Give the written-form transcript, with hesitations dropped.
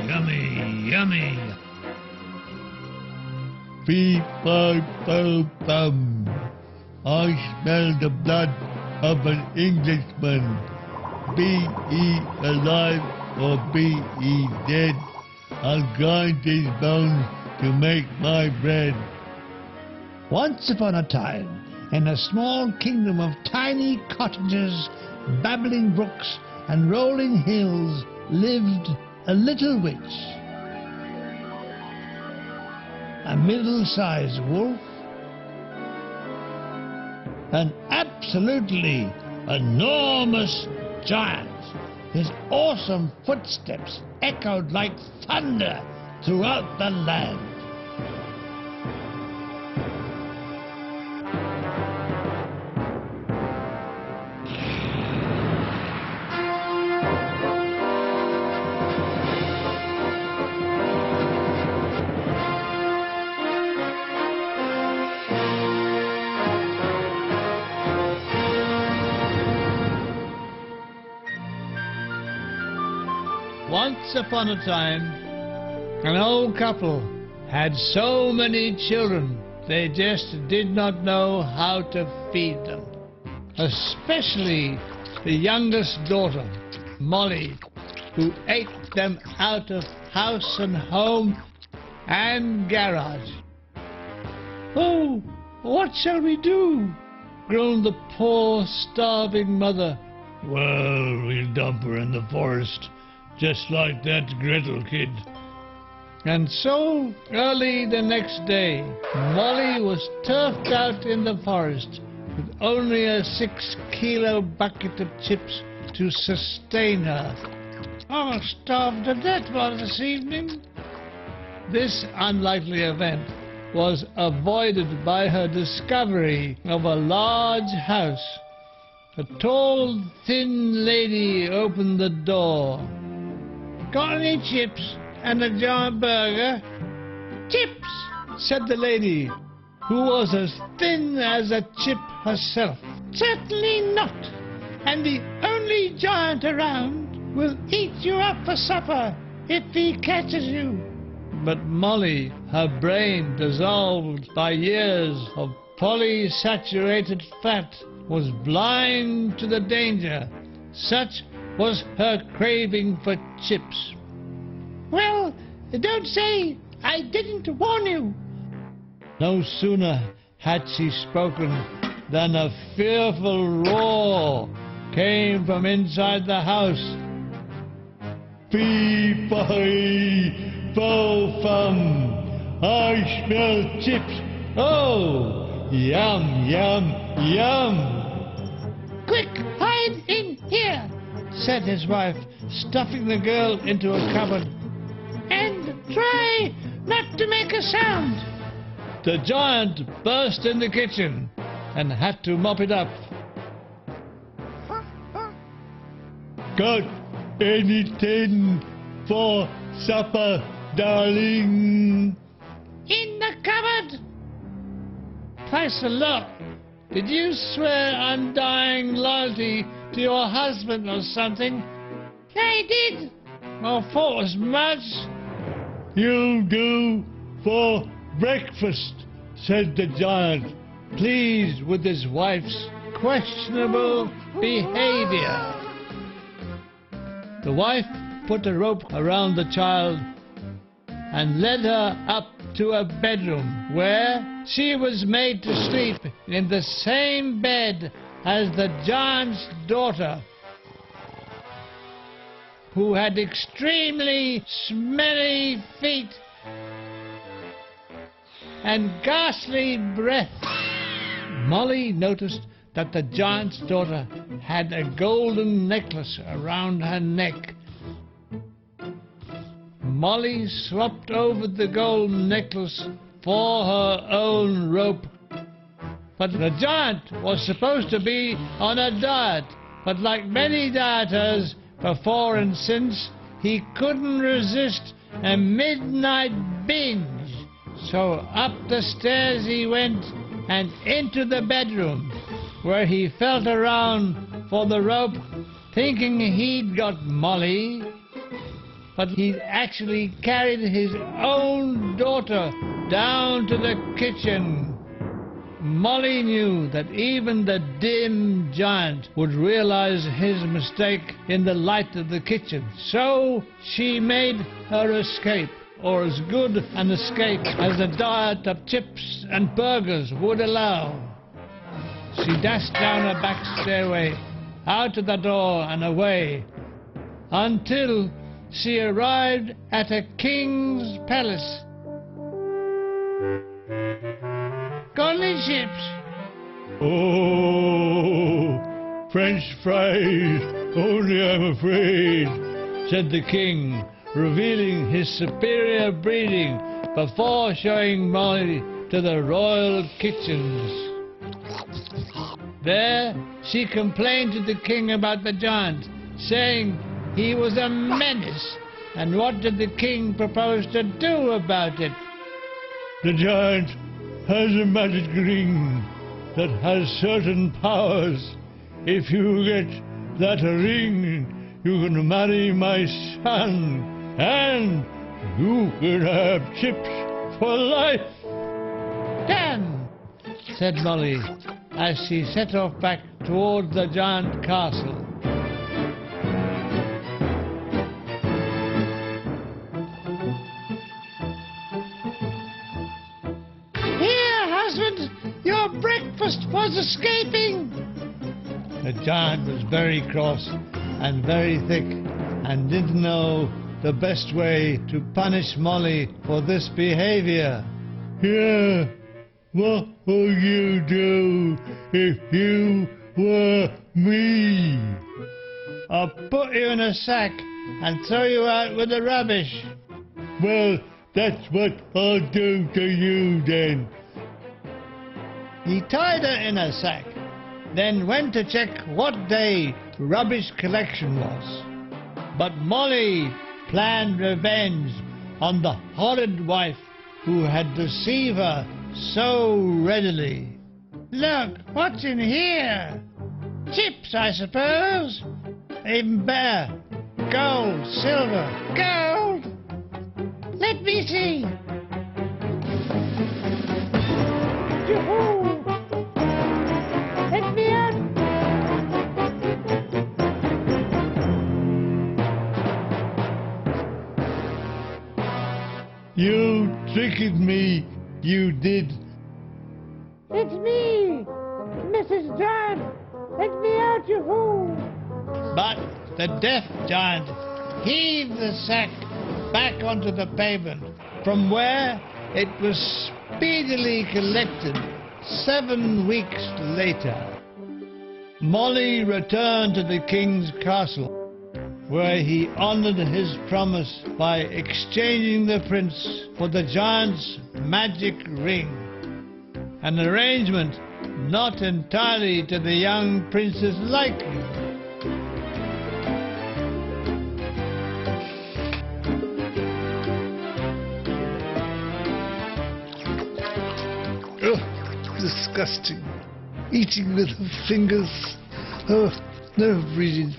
Yummy, yummy. Beep, bum, bum, bum. I smell the blood of an Englishman. Be he alive or be he dead, I'll grind his bones to make my bread. Once upon a time, in a small kingdom of tiny cottages, babbling brooks, and rolling hills, lived a little witch. A middle-sized wolf, an absolutely enormous giant. His awesome footsteps echoed like thunder throughout the land. Once upon a time, an old couple had so many children they just did not know how to feed them. Especially the youngest daughter, Molly, who ate them out of house and home and garage. "Oh, what shall we do?" groaned the poor starving mother. Well, we'll dump her in the forest, just like that Gretel kid. And so, early the next day, Molly was turfed out in the forest with only a 6-kilo bucket of chips to sustain her. "I'll starve to death by this evening." This unlikely event was avoided by her discovery of a large house. A tall, thin lady opened the door. "Got any chips and a giant burger?" "Chips," said the lady, who was as thin as a chip herself. "Certainly not. And the only giant around will eat you up for supper if he catches you." But Molly, her brain dissolved by years of polysaturated fat, was blind to the danger. Such was her craving for chips. "Well, don't say I didn't warn you." No sooner had she spoken than a fearful roar came from inside the house. Fee, fi, fo, fum. I smell chips. Oh, yum, yum, yum. "Quick, hide in here," said his wife, stuffing the girl into a cupboard. "And try not to make a sound." The giant burst in the kitchen and had to mop it up. Got anything for supper, darling? "In the cupboard." "Twice a lot. Did you swear undying loyalty to your husband or something?" "I did." "I thought as much." "You'll do for breakfast," said the giant, pleased with his wife's questionable behavior. The wife put a rope around the child and led her up to a bedroom where she was made to sleep in the same bed as the giant's daughter, who had extremely smelly feet and ghastly breath. Molly noticed that the giant's daughter had a golden necklace around her neck. Molly swapped over the golden necklace for her own rope. But the giant was supposed to be on a diet, but like many dieters before and since, he couldn't resist a midnight binge. So up the stairs he went and into the bedroom. where he felt around for the rope, thinking he'd got Molly, but he'd actually carried his own daughter down to the kitchen. Molly knew that even the dim giant would realize his mistake in the light of the kitchen, so she made her escape, or as good an escape as the diet of chips and burgers would allow. She dashed down a back stairway, out of the door and away, until she arrived at a king's palace. Got any chips? Oh, French fries, only I'm afraid, said the king, revealing his superior breeding before showing Molly to the royal kitchens. There she complained to the king about the giant, saying he was a menace. And what did the king propose to do about it? The giant has a magic ring that has certain powers. If you get that ring, you can marry my son, and you can have chips for life. "Dan," said Molly, as she set off back towards the giant castle. Your breakfast was escaping. The giant was very cross and very thick, and didn't know the best way to punish Molly for this behavior. Yeah, what would you do if you were me? I'll put you in a sack and throw you out with the rubbish. Well, that's what I'll do to you then. He tied her in a sack, then went to check what day rubbish collection was. But Molly planned revenge on the horrid wife who had deceived her so readily. "Look, what's in here? Chips, I suppose. Even better. Gold, silver, gold. Let me see. Yoo-hoo! Let me out. You tricked me, you did. It's me, Mrs. Giant. Let me out, you-hoo. But the deaf giant heaved the sack back onto the pavement, from where it was speedily collected 7 weeks later. Molly returned to the king's castle, where he honored his promise by exchanging the prince for the giant's magic ring, an arrangement not entirely to the young prince's liking. Disgusting. Eating with her fingers. Oh, nerve-breeding.